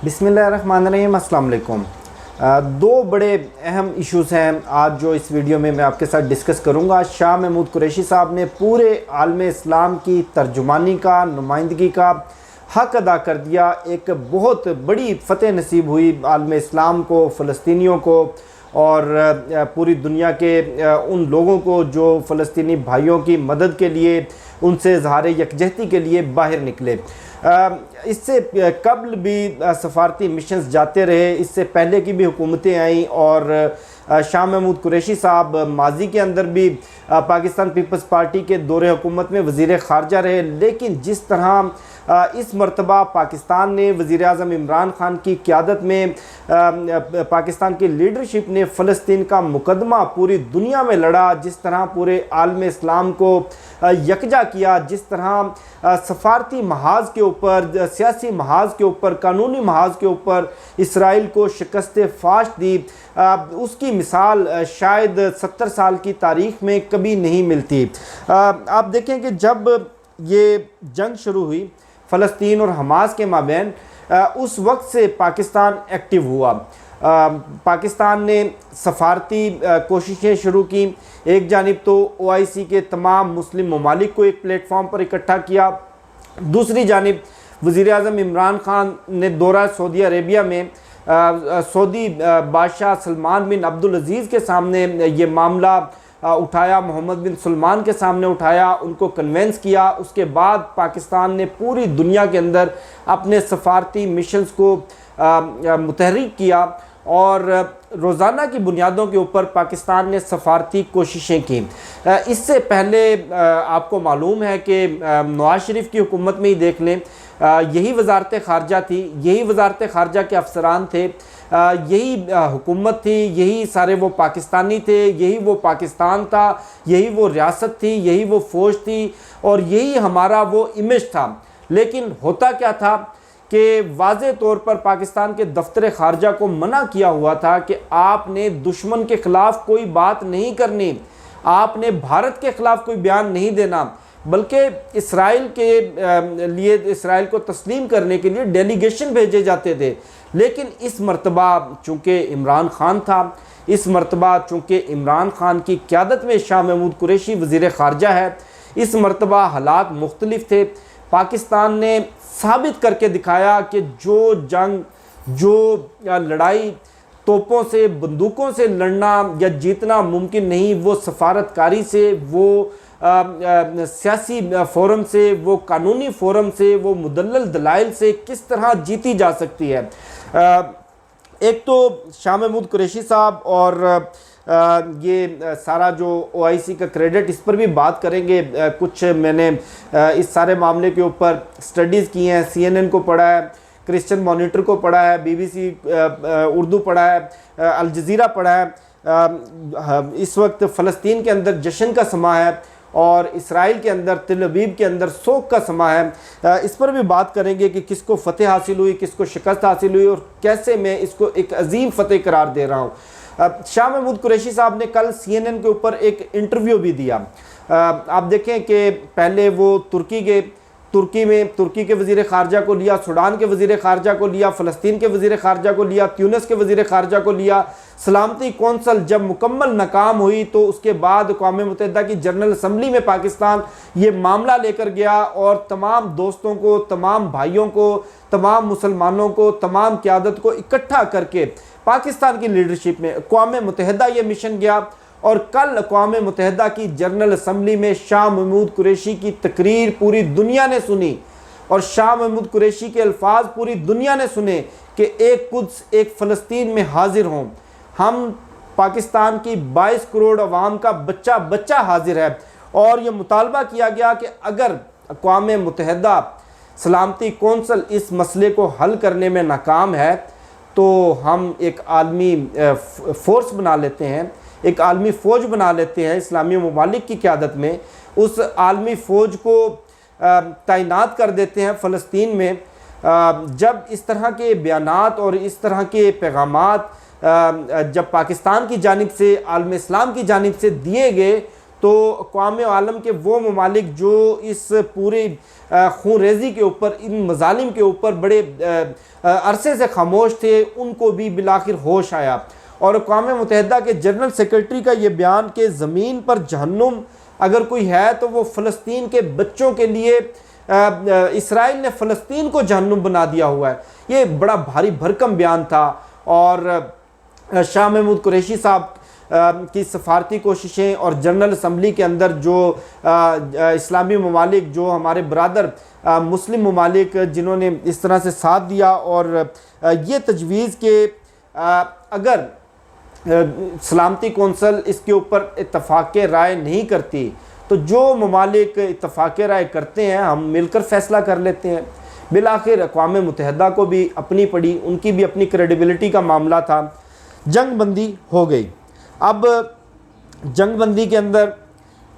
बिस्मिल्लाहिर्रहमानिर्रहीम, अस्सलाम वालेकुम। दो बड़े अहम इश्यूज़ हैं आज जो इस वीडियो में मैं आपके साथ डिस्कस करूंगा। शाह महमूद कुरैशी साहब ने पूरे आलम इस्लाम की तर्जुमानी का, नुमाइंदगी का हक़ अदा कर दिया। एक बहुत बड़ी फ़तेह नसीब हुई आलम इस्लाम को, फ़लस्तीनियों को और पूरी दुनिया के उन लोगों को जो फ़लस्तीनी भाइयों की मदद के लिए, उनसे इज़हार यकजहती के लिए बाहर निकले। इससे कबल भी सफारती मिशंस जाते रहे, इससे पहले की भी हुकूमतें आईं और शाह महमूद कुरैशी साहब माजी के अंदर भी पाकिस्तान पीपल्स पार्टी के दौरे हुकूमत में वज़ीर ख़ारजा रहे। लेकिन जिस तरह इस मरतबा पाकिस्तान ने वज़ीर आज़म इमरान ख़ान की क़यादत में पाकिस्तान की लीडरशिप ने फ़लस्तीन का मुकदमा पूरी दुनिया में लड़ा, जिस तरह पूरे आलम इस्लाम को यकजा किया, जिस तरह सफारती महाज के ऊपर, सियासी महाज के ऊपर, कानूनी महाज के ऊपर इसराइल को शिकस्त फाश दी, उसकी मिसाल शायद 70 साल की तारीख़ में कभी नहीं मिलती। आप देखें कि जब ये जंग शुरू हुई फ़लस्तीन और हमास के माबैन, उस वक्त से पाकिस्तान एक्टिव हुआ। पाकिस्तान ने सफारती कोशिशें शुरू की। एक जानिब तो OIC के तमाम मुस्लिम ममालिक को एक प्लेटफॉर्म पर इकट्ठा किया, दूसरी जानिब वज़ीर आज़म इमरान ख़ान ने दौरा सऊदी अरेबिया में सऊदी बादशाह सलमान बिन अब्दुल अज़ीज़ के सामने ये मामला उठाया, मोहम्मद बिन सलमान के सामने उठाया, उनको कन्वेंस किया। उसके बाद पाकिस्तान ने पूरी दुनिया के अंदर अपने सफारती मिशंस को मुतहरिक किया और रोज़ाना की बुनियादों के ऊपर पाकिस्तान ने सफारती कोशिशें की। इससे पहले आपको मालूम है कि नवाज शरीफ की हुकूमत में ही देख लें, यही वजारत ख़ारजा थी, यही वजारत ख़ारजा के अफसरान थे, यही हुकूमत थी, यही सारे वो पाकिस्तानी थे, यही वो पाकिस्तान था, यही वो रियासत थी, यही वो फ़ौज थी और यही हमारा वो इमेज था। लेकिन होता क्या था कि वाज़े तौर पर पाकिस्तान के दफ्तर ख़ारजा को मना किया हुआ था कि आपने दुश्मन के ख़िलाफ़ कोई बात नहीं करनी, आपने भारत के ख़िलाफ़ कोई बयान नहीं देना, बल्कि इसराइल के लिए, इसराइल को तस्लीम करने के लिए डेलीगेशन भेजे जाते थे। लेकिन इस मरतबा चूँकि इमरान ख़ान था, इस मरतबा चूँकि इमरान ख़ान की क़यादत में शाह महमूद कुरैशी वज़ीर ख़ारजा है, इस मरतबा हालात मुख्तलिफ थे। पाकिस्तान ने साबित करके दिखाया कि जो जंग, जो लड़ाई तोपों से, बंदूकों से लड़ना या जीतना मुमकिन नहीं, वो सफारतकारी से, वो सियासी फ़ोरम से, वो कानूनी फ़ोरम से, वो मुदल्लल दलाइल से किस तरह जीती जा सकती है। एक तो शाह महमूद कुरैशी साहब और ये सारा जो OIC का क्रेडिट, इस पर भी बात करेंगे। कुछ मैंने इस सारे मामले के ऊपर स्टडीज़ की हैं, CNN को पढ़ा है, क्रिश्चियन मॉनिटर को पढ़ा है, BBC उर्दू पढ़ा है, अल जज़ीरा पढ़ा है। इस वक्त फ़लस्तीन के अंदर जश्न का समा है और इसराइल के अंदर, तिल अबीब के अंदर सोग का समा है। इस पर भी बात करेंगे कि किसको फ़तेह हासिल हुई, किसको शिकस्त हासिल हुई और कैसे मैं इसको एक अजीम फ़तेह करार दे रहा हूँ। शाह महमूद कुरैशी साहब ने कल CNN के ऊपर एक इंटरव्यू भी दिया। आप देखें कि पहले वो तुर्की गए, तुर्की में तुर्की के वज़ीर ख़ारजा को लिया, सूडान के वज़ीर ख़ारजा को लिया, फ़लस्तीन के वज़ीर ख़ारजा को लिया, ट्यूनिस के वज़ीर ख़ारजा को लिया। सलामती कौंसल जब मुकम्मल नाकाम हुई तो उसके बाद अक़वाम मुत्तहिदा की जनरल असम्बली में पाकिस्तान ये मामला लेकर गया और तमाम दोस्तों को, तमाम भाइयों को, तमाम मुसलमानों को, तमाम क़यादत को इकट्ठा करके पाकिस्तान की लीडरशिप में अक़वाम मुत्तहिदा ये मिशन गया। और कल अक़वाम मुत्तहिदा की जनरल असम्बली में शाह महमूद कुरैशी की तकरीर पूरी दुनिया ने सुनी और शाह महमूद कुरैशी के अल्फाज पूरी दुनिया ने सुने कि एक कुद्स, एक फ़लस्तीन में हाजिर हों। हम पाकिस्तान की 22 करोड़ अवाम का बच्चा बच्चा हाजिर है और ये मुतालबा किया गया कि अगर अक़वाम मुत्तहिदा सलामती कौंसल इस मसले को हल करने में नाकाम है तो हम एक आलमी फ़ोर्स बना लेते हैं, एक आलमी फ़ौज बना लेते हैं इस्लामी ममालिक की क़यादत में। उस आलमी फ़ौज को तैनात कर देते हैं फ़लस्तीन में। जब इस तरह के बयानात और इस तरह के पैगामात जब पाकिस्तान की जानिब से, आलम इस्लाम की जानिब से दिए गए तो अक़वाम आलम के वो ममालिक जो इस पूरी खून रेज़ी के ऊपर, इन मज़ालिम के ऊपर बड़े अरसे से खामोश थे, उनको भी बिलाखिर होश आया। और अक़वाम मुत्तहिदा के जनरल सेक्रेटरी का ये बयान कि ज़मीन पर जहन्नुम अगर कोई है तो वो फ़लस्तीन के बच्चों के लिए इसराइल ने फ़लस्तीन को जहन्नुम बना दिया हुआ है, ये बड़ा भारी भरकम बयान था। और शाह महमूद कुरैशी साहब की सफारती कोशिशें और जनरल असम्बली के अंदर जो इस्लामी ममालिक, जो हमारे बरादर मुस्लिम ममालिक जिन्होंने इस तरह से साथ दिया और ये तजवीज़ के अगर सलामती कौंसल इसके ऊपर इत्तफाक़ राय नहीं करती तो जो ममालिक इत्तफाक़ राय करते हैं हम मिलकर फ़ैसला कर लेते हैं। बिलाखिर अक़वाम मुत्तहिदा को भी अपनी पड़ी, उनकी भी अपनी क्रेडिबिलिटी का मामला था। जंग बंदी हो गई। अब जंग बंदी के अंदर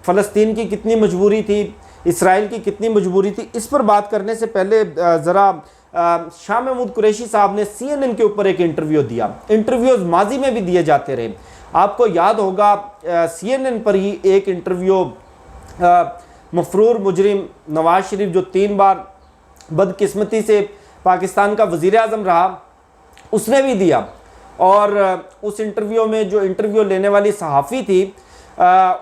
फ़लस्तीन की कितनी मजबूरी थी, इसराइल की कितनी मजबूरी थी, इस पर बात करने से पहले ज़रा शाह महमूद कुरैशी साहब ने CNN के ऊपर एक इंटरव्यू दिया। इंटरव्यूज़ माजी में भी दिए जाते रहे। आपको याद होगा CNN पर ही एक इंटरव्यू मफरूर मुजरिम नवाज शरीफ, जो 3 बार बदकिस्मती से पाकिस्तान का वज़ीर आज़म रहा, उसने भी दिया। और उस इंटरव्यू में जो इंटरव्यू लेने वाली सहाफ़ी थी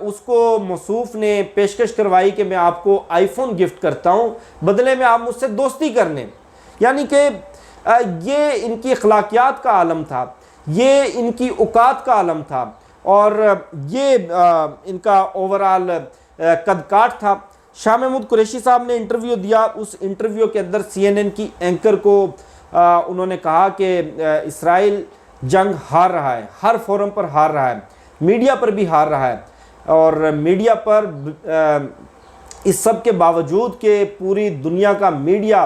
उसको मौसूफ़ ने पेशकश करवाई कि मैं आपको आईफोन गिफ्ट करता हूँ, बदले में आप मुझसे दोस्ती कर लें। यानी कि ये इनकी अखलाकियात का आलम था, ये इनकी औकात का आलम था और ये इनका ओवरऑल कद काठ था। शाह महमूद कुरैशी साहब ने इंटरव्यू दिया। उस इंटरव्यू के अंदर CNN की एंकर को उन्होंने कहा कि इसराइल जंग हार रहा है, हर फोरम पर हार रहा है, मीडिया पर भी हार रहा है। और मीडिया पर इस सब के बावजूद कि पूरी दुनिया का मीडिया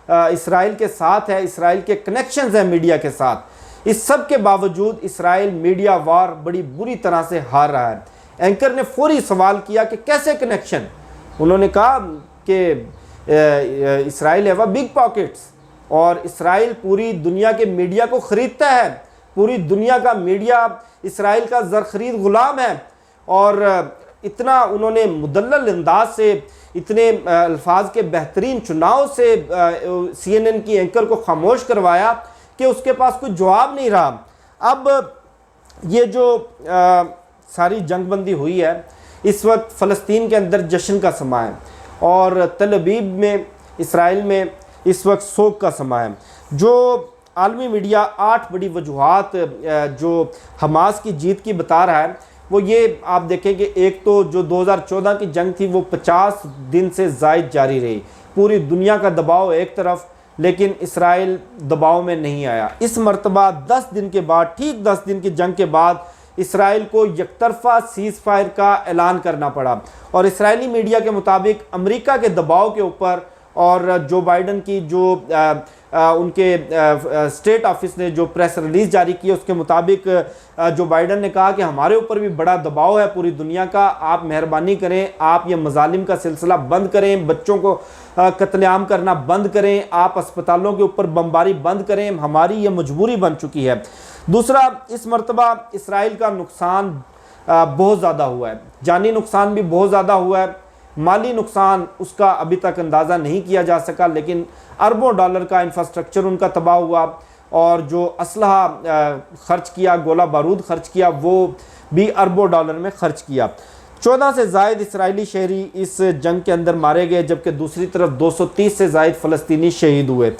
इसराइल के साथ है, इसराइल के कनेक्शंस हैं मीडिया के साथ, इस सब के बावजूद इसराइल मीडिया वार बड़ी बुरी तरह से हार रहा है। एंकर ने फौरी सवाल किया कि कैसे कनेक्शन। उन्होंने कहा कि इसराइल हैव बिग पॉकेट्स और इसराइल पूरी दुनिया के मीडिया को ख़रीदता है, पूरी दुनिया का मीडिया इसराइल का ज़र ख़रीद ग़ुलाम है। और इतना उन्होंने मुदल्लल अंदाज से, इतने अल्फाज के बेहतरीन चुनाव से CNN की एंकर को खामोश करवाया कि उसके पास कोई जवाब नहीं रहा। अब ये जो सारी जंगबंदी हुई है, इस वक्त फ़लस्तीन के अंदर जश्न का समा है और तल अबीब में, इसराइल में इस वक्त सोग का समा है। जो आलमी मीडिया 8 बड़ी वजूहात जो हमास की जीत की बता रहा है, वो ये आप देखें कि एक तो जो 2014 की जंग थी वो 50 दिन से ज़ायद जारी रही, पूरी दुनिया का दबाव एक तरफ, लेकिन इसराइल दबाव में नहीं आया। इस मरतबा 10 दिन के बाद, ठीक 10 दिन की जंग के बाद इसराइल को यकतरफा सीज़ फायर का ऐलान करना पड़ा। और इसराइली मीडिया के मुताबिक अमेरिका के दबाव के ऊपर और जो बाइडन की जो उनके स्टेट ऑफिस ने जो प्रेस रिलीज़ जारी की, उसके मुताबिक जो बाइडन ने कहा कि हमारे ऊपर भी बड़ा दबाव है पूरी दुनिया का, आप मेहरबानी करें, आप ये मजालिम का सिलसिला बंद करें, बच्चों को कत्लेआम करना बंद करें, आप अस्पतालों के ऊपर बमबारी बंद करें, हमारी ये मजबूरी बन चुकी है। दूसरा, इस मरतबा इसराइल का नुकसान बहुत ज़्यादा हुआ है, जानी नुकसान भी बहुत ज़्यादा हुआ है, माली नुकसान उसका अभी तक अंदाज़ा नहीं किया जा सका, लेकिन अरबों डॉलर का इंफ्रास्ट्रक्चर उनका तबाह हुआ और जो असलहा खर्च किया, गोला बारूद खर्च किया, वो भी अरबों डॉलर में खर्च किया। 14 से ज़ायद इसराइली शहरी इस जंग के अंदर मारे गए, जबकि दूसरी तरफ 230 से ज़ायद फ़लस्तीनी शहीद हुए।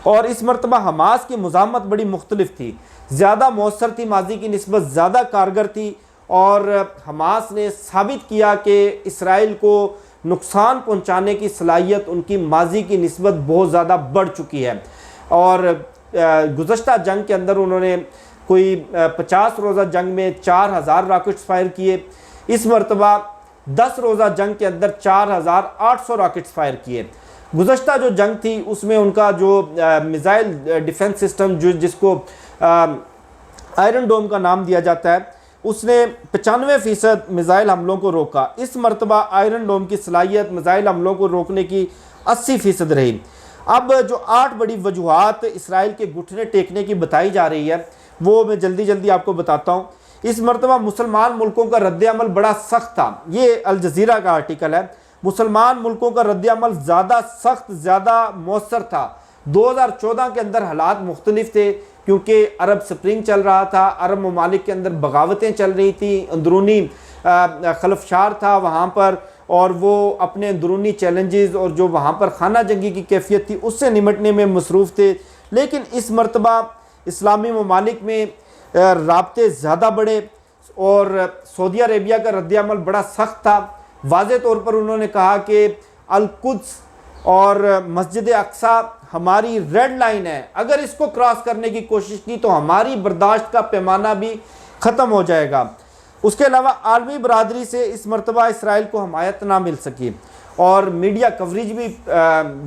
और इस मरतबा हमास की मुज़ाहमत बड़ी मुख्तलिफ थी, ज़्यादा मौसर थी, माजी की निस्बत ज़्यादा कारगर थी। और हमास ने साबित किया कि इसराइल को नुकसान पहुंचाने की सलाहियत उनकी माजी की निस्बत बहुत ज़्यादा बढ़ चुकी है। और गुज़श्ता जंग के अंदर उन्होंने कोई 50 रोज़ा जंग में 4000 रॉकेट्स फायर किए, इस मरतबा 10 रोज़ा जंग के अंदर 4800 रॉकेट्स फायर किए। गुज़श्ता जो जंग थी उसमें उनका जो मिसाइल डिफेंस सिस्टम जो जिसको आयरन डोम का नाम दिया जाता है, उसने 95% मिसाइल हमलों को रोका। इस मरतबा आयरन डोम की सलाहियत मिसाइल हमलों को रोकने की 80% रही। अब जो 8 बड़ी वजूहात इसराइल के घुटने टेकने की बताई जा रही है, वो मैं जल्दी जल्दी आपको बताता हूँ। इस मरतबा मुसलमान मुल्कों का रद्द-ए-अमल बड़ा सख्त था। ये अल जज़ीरा का आर्टिकल है। मुसलमान मुल्कों का रद्द-ए-अमल ज़्यादा सख्त, ज़्यादा मौसर था। 2014 के अंदर हालात मुख्तलिफ थे क्योंकि अरब स्प्रिंग चल रहा था, अरब ममालिक के अंदर बगावतें चल रही थी, अंदरूनी खलफशार था वहाँ पर, और वो अपने अंदरूनी चैलेंजेस और जो वहाँ पर खाना जंगी की कैफियत थी उससे निमटने में मसरूफ़ थे। लेकिन इस मरतबा इस्लामी ममालिक में राब्ते ज़्यादा बढ़े और सऊदी अरेबिया का रद्द-ए-अमल बड़ा सख्त था। वाज़े तौर पर उन्होंने कहा कि अल-कुद्स और मस्जिद अक्सा हमारी रेड लाइन है, अगर इसको क्रॉस करने की कोशिश की तो हमारी बर्दाश्त का पैमाना भी ख़त्म हो जाएगा। उसके अलावा आलमी बरादरी से इस मरतबा इसराइल को हमायत ना मिल सकी और मीडिया कवरेज भी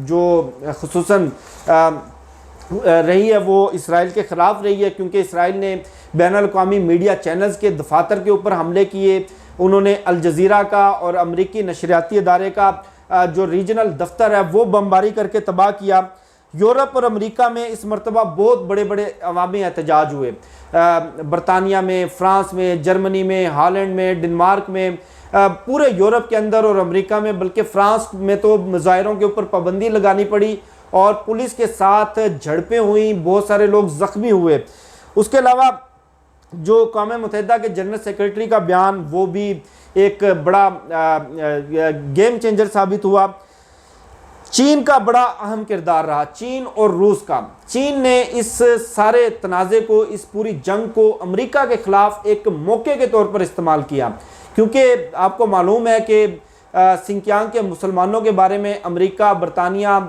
जो खुसूसन रही है वो इसराइल के ख़िलाफ़ रही है, क्योंकि इसराइल ने बैनुल-अक़वामी मीडिया चैनल्स के दफातर के ऊपर हमले किए। उन्होंने अल जज़ीरा का और अमरीकी नशरियाती अदारे का जो रीजनल दफ्तर है वो बमबारी करके तबाह किया। यूरोप और अमेरिका में इस मरतबा बहुत बड़े बड़े अवामी एहतजाज हुए। बरतानिया में, फ़्रांस में, जर्मनी में, हॉलैंड में, डेनमार्क में, पूरे यूरोप के अंदर और अमेरिका में, बल्कि फ़्रांस में तो मुजाहिरों के ऊपर पाबंदी लगानी पड़ी और पुलिस के साथ झड़पें हुई, बहुत सारे लोग ज़ख्मी हुए। उसके अलावा जो कौम मुत्तहिदा के जनरल सेक्रेटरी का बयान वो भी एक बड़ा गेम चेंजर साबित हुआ। चीन का बड़ा अहम किरदार रहा, चीन और रूस का। चीन ने इस सारे तनाज़े को, इस पूरी जंग को अमेरिका के ख़िलाफ़ एक मौके के तौर पर इस्तेमाल किया, क्योंकि आपको मालूम है कि सिंकियांग के मुसलमानों के बारे में अमेरिका, बरतानिया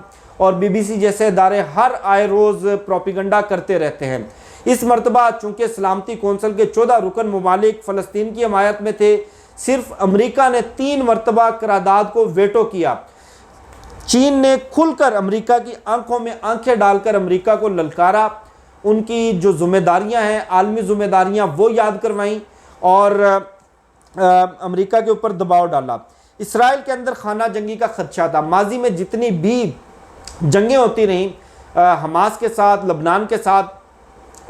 और BBC जैसे इदारे हर आए रोज़ प्रोपिगंडा करते रहते हैं। इस मरतबा चूँकि सलामती कौंसिल के 14 रुकन ममालिक फ़लस्तीन की हमायत में थे, सिर्फ अमेरिका ने 3 मरतबा करारदाद को वेटो किया। चीन ने खुलकर अमेरिका की आंखों में आंखें डालकर अमेरिका को ललकारा, उनकी जो जिम्मेदारियां हैं, आलमी जिम्मेदारियां वो याद करवाईं और अमेरिका के ऊपर दबाव डाला। इसराइल के अंदर खाना जंगी का खदशा था। माजी में जितनी भी जंगें होती रहीं हमास के साथ, लबनान के साथ,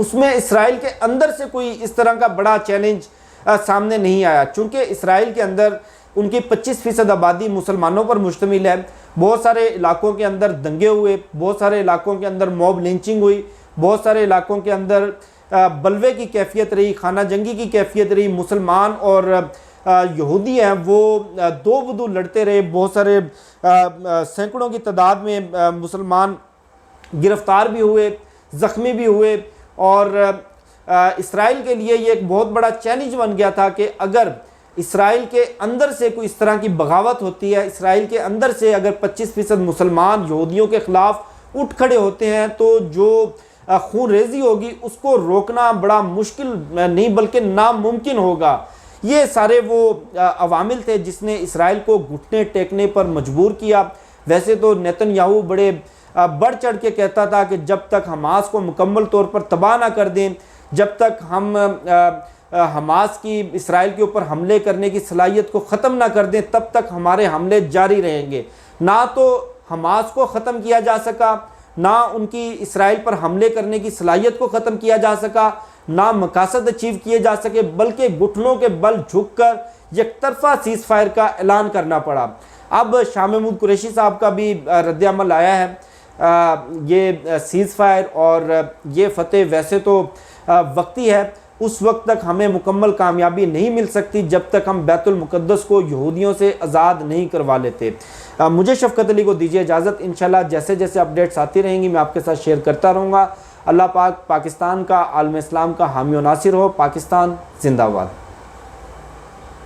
उसमें इसराइल के अंदर से कोई इस तरह का बड़ा चैलेंज सामने नहीं आया। चूँकि इसराइल के अंदर उनकी 25% आबादी मुसलमानों पर मुश्तमिल है। बहुत सारे इलाकों के अंदर दंगे हुए, बहुत सारे इलाकों के अंदर मॉब लिंचिंग हुई, बहुत सारे इलाकों के अंदर बलवे की कैफियत रही, खाना जंगी की कैफियत रही। मुसलमान और यहूदी हैं वो दो बदू लड़ते रहे। बहुत सारे सैकड़ों की तादाद में मुसलमान गिरफ्तार भी हुए, ज़ख्मी भी हुए और इसराइल के लिए ये एक बहुत बड़ा चैलेंज बन गया था कि अगर इसराइल के अंदर से कोई इस तरह की बगावत होती है, इसराइल के अंदर से अगर 25% मुसलमान यहूदियों के ख़िलाफ़ उठ खड़े होते हैं तो जो खून रेजी होगी उसको रोकना बड़ा मुश्किल नहीं बल्कि नामुमकिन होगा। ये सारे वो अवामिल थे जिसने इसराइल को घुटने टेकने पर मजबूर किया। वैसे तो नेतन्याहू बड़े बढ़ चढ़ के कहता था कि जब तक हमास को मुकम्मल तौर पर तबाह ना कर दें, जब तक हम हमास की इसराइल के ऊपर हमले करने की सलाहियत को ख़त्म ना कर दें, तब तक हमारे हमले जारी रहेंगे। ना तो हमास को ख़त्म किया जा सका, ना उनकी इसराइल पर हमले करने की सलाहियत को ख़त्म किया जा सका, ना मकासद अचीव किए जा सके, बल्कि घुटनों के बल झुककर एक तरफा सीज़ फायर का ऐलान करना पड़ा। अब शाह महमूद कुरैशी साहब का भी रद्द-ए-अमल आया है। ये सीज़ फायर और ये फतेह वैसे तो वक्ती है, उस वक्त तक हमें मुकम्मल कामयाबी नहीं मिल सकती जब तक हम बैतुल मुक़द्दस को यहूदियों से आज़ाद नहीं करवा लेते। मुझे शफ़क़त अली को दीजिए इजाज़त। इंशाल्लाह जैसे जैसे अपडेट्स आती रहेंगी मैं आपके साथ शेयर करता रहूँगा। अल्लाह पाक पाकिस्तान का, आलम इस्लाम का हामी और नासिर हो। पाकिस्तान जिंदाबाद।